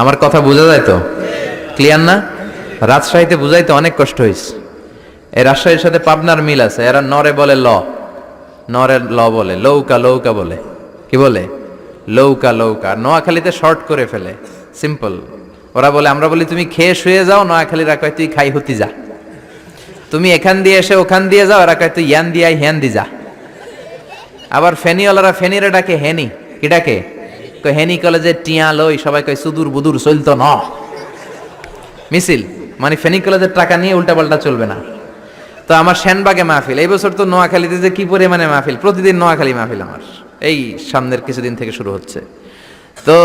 আমার কথা বোঝা যায় তো? ক্লিয়ার না? রাজশাহীতে বুঝাইতে অনেক কষ্ট হয়েছে। এই রাজশাহীর সাথে পাবনার মিল আছে। এরা নরে বলে ল, নরের ল বলে, লৌকা লৌকা বলে। কি বলে? লৌকা লৌকা। নোয়াখালীতে শর্ট করে ফেলে, সিম্পল। ওরা বলে, আমরা বলি তুমি খেয়ে শুয়ে যাও, নোয়াখালীরা কয় তুই খাই হতি যা। তুমি এখান দিয়ে এসে ওখান দিয়ে যাও, এরা কয় তুই ইয়ান দিয়ে হ্যান দি যা। আবার ফেনিওয়ালারা ফেনিরে ডাকে হেনি। কি ডাকে? কয় হেনি কলেজে টিয়া লই, সবাই কয় সুদূর বুদুর চলতো ন মিছিল। মানে ফেনী কলেজের টাকা নিয়ে উল্টাপাল্টা চলবে না। তো আমার সেনবাগে মাহফিল, এই বছর তো নোয়াখালীতে যে কি পরিমাণে মাহফিল, প্রতিদিন নোয়াখালী মাহফিল আমার এই সামনের কিছুদিন থেকে শুরু হচ্ছে। তো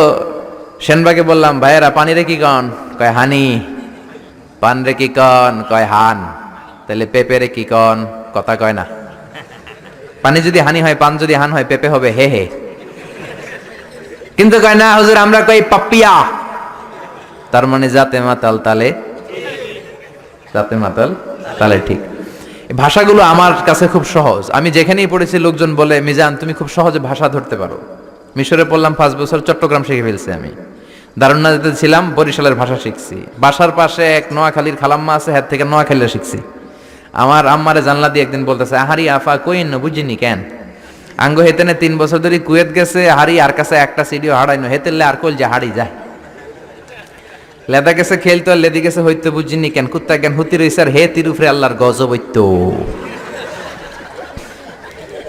সেনবাগে বললাম, ভাইয়েরা পানি রে কি কন? কয় হানি। পান রে কি কন? কয় হান। তাহলে পেঁপে রে কি কন? কথা কয় না। পানি যদি হানি হয়, পান যদি হান হয়, পেঁপে হবে হে হে। কিন্তু কয় না হুজুর, আমরা কই পাপ্পিয়া। তার মানে জাতে মাতাল তালে, জাতে মাতাল তালে ঠিক। ভাষাগুলো আমার কাছে খুব সহজ। আমি যেখানেই পড়েছি লোকজন বলে, মিজান তুমি খুব সহজে ভাষা ধরতে পারো। মিশরে পড়লাম 5 বছর, চট্টগ্রাম শিখে ফেলছি আমি। দারুন্নাতে ছিলাম, বরিশালের ভাষা শিখছি। বাসার পাশে এক নোয়াখালীর খালাম্মা আছে, হাত থেকে নোয়াখালীরা শিখছি। আমার আম্মারে জানলা দিয়ে একদিন বলতেছে, আহারি আফা কইন বুঝিনি কেন আঙ্গ হেতেনে 3 বছর ধরে কুয়েত গেছে, হারি আর কাছে একটা সিডিও হারাইনো হেতেলে আর কল যে হারি যায়। লেদা গেছে খেলতো, আর লেদি গেছে হইতো বুঝিনি কেন, কুত্তা জ্ঞান হুতি রইছে আর হে তিরুফরে আল্লাহর গজব হইতো।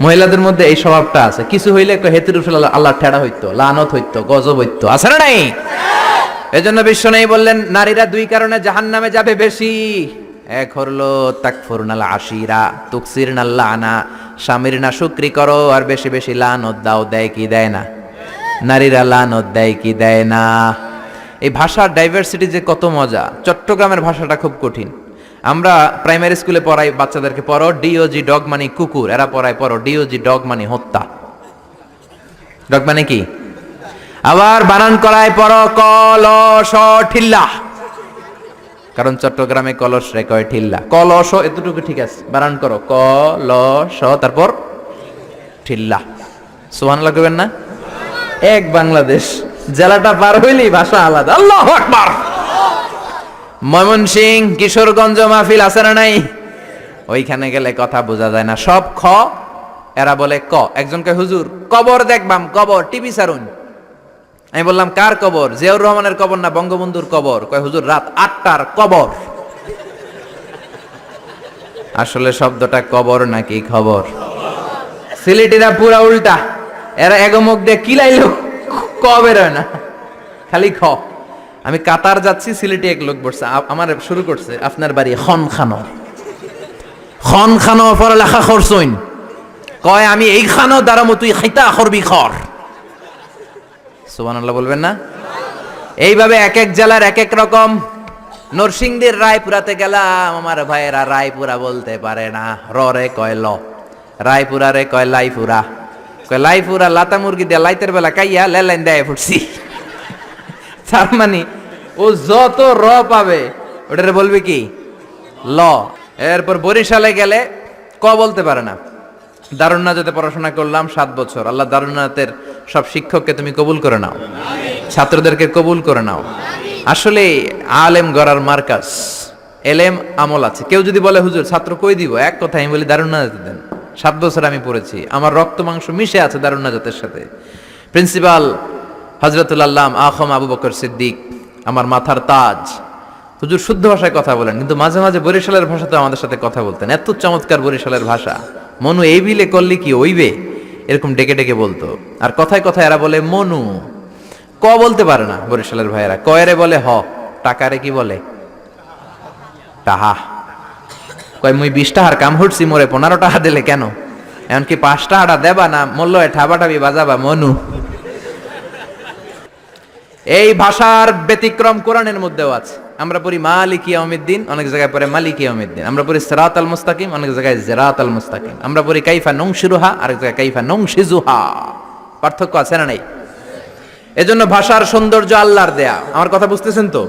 মহিলাদের মধ্যে এই স্বভাবটা আছে, কিছু হইলে হে তিরুফরে আল্লাহ ঠেড়া হইতো, লানত হইতো, গজব হইতো, আছে না নাই? এজন্য বিশ্ব নেই বললেন, নারীরা 2 কারণে জাহান্নামে যাবে বেশি। এক হলো তাকফুরনাল আশিরা তুকসিরনাল লানা, স্বামীর না শুকরি করো আর বেশি বেশি লানত দাও। দেয় কি দেয় না? নারীরা লানত দেয় কি দেয় না? এই ভাষার ডাইভার্সিটি যে কত মজা। চট্টগ্রামের ভাষাটা খুব কঠিন। আমরা প্রাইমারি স্কুলে পড়াই বাচ্চাদেরকে, পড়ো ডিওজি ডগ মানে কুকুর, এরা পড়ায় পড়ো ডিওজি ডগ মানে হত্যা। ডগ মানে কি? আবার বানান করায় পড়ো কলস ঠিল্লা, কারণ চট্টগ্রামে কলস রে কয় ঠিল্লা। কলস এতটুকু ঠিক আছে, বানান করো কলস তারপর ঠিল্লা। সুবহানাল্লাহ কইবেন না? এক বাংলাদেশ, জেলাটা পার হইলেই ভাষা আলাদা। আল্লাহু আকবার। ময়মনসিংহ কিশোরগঞ্জ মাহফিল আছে না নাই? ওইখানে গেলে কথা বোঝা যায় না, সব খ, এরা বলে ক। একজন কয় হুজুর কবর দেখবাম, কবর টিভি সারুন। আমি বললাম কার কবর? জিয়াউর রহমানের কবর না বঙ্গবন্ধুর কবর? কয় হুজুর রাত 8টার কবর। আসলে শব্দটা কবর নাকি খবর? সিলেটিরা পুরা উল্টা, এরা এগমুখ দিয়ে কিলাইলো ক বের হয় না, খালি খ। আমি কাতার যাচ্ছি, সিলেটি এক লোক বসছে, আমার শুরু করছে, আপনার বাড়ি খন খানো, খন খানো পড়ালেখা করছইন? কয় আমি এই খানো দাঁড়ামো, তুই খাইতা করবি খর। সুবহানাল্লাহ বলবেন না? এইভাবে এক এক জেলার এক এক রকম। নরসিংদীর রায়পুরাতে গেলাম, আমার ভাইয়েরা রায়পুরা বলতে পারে না, রে কয় ল। রায়পুরা রে কয় লাইপুরা, কয় লাইপুরা লাতা মুরগি দিয়ে লাইতের বেলা কাইয়া লেলাইন দেয় ফুটছি। তার মানে ও যত র পাবে ওটারে বলবে কি ল। এরপর বরিশালে গেলে ক বলতে পারে না। দারুন্নাতে পড়াশোনা করলাম 7 বছর। আল্লাহ দারুন্নাতের সব শিক্ষককে তুমি কবুল করে নাও, ছাত্রদেরকে কবুল করে নাও। আসলে আলেম গড়ার মার্কাজ, এলেম আমল আছে। কেউ যদি বলে হুজুর ছাত্র কই দিব, এক কথা আমি বলি দারুন্নাতে দেন। 7 বছর আমি পড়েছি, আমার রক্ত মাংস মিশে আছে দারুন্নাতের সাথে। প্রিন্সিপাল হযরতুল আল্লাম আখম আবু বকর সিদ্দিক আমার মাথার তাজ। হুজুর শুদ্ধ ভাষায় কথা বলেন, কিন্তু মাঝে মাঝে বরিশালের ভাষাতে আমাদের সাথে কথা বলতেন। এত চমৎকার বরিশালের ভাষা, মনু এই বিলে করলে কি ওইবে, এরকম ডেকে ডেকে বলতো। আর কথায় কথায় এরা বলে মনু, ক বলতে পারে না বরিশালের ভাইয়েরা। কয়রে বলে হ, টাকারে কি বলে টাহা। কয় মুই 20 টাকার কাম হচ্ছি, মোরে 15 টাকা দিলে কেন? এমনকি 5 টাকাটা দেবা না, মূল্য ঠাবাটাবি বাজাবা মনু। এই ভাষার ব্যতিক্রম কোরআনের মধ্যেও আছে। আমরা পড়ি মালিকি ইয়াউমিদ্দিন, অনেক জায়গায় পড়ে মালিকি ইয়াউমিদ্দিন। আমরা পড়ি সিরাতাল মুস্তাকিম, অনেক জায়গায় জিরাতাল মুস্তাকিম। আমরা পড়ি কাইফা নুনশিরুহা, আরেক জায়গায় কাইফা নুনশিজুহা। পার্থক্য আছে না নাই? এজন্য ভাষার সৌন্দর্য আল্লাহর দেয়া। আমার কথা বুঝতেছেন তো?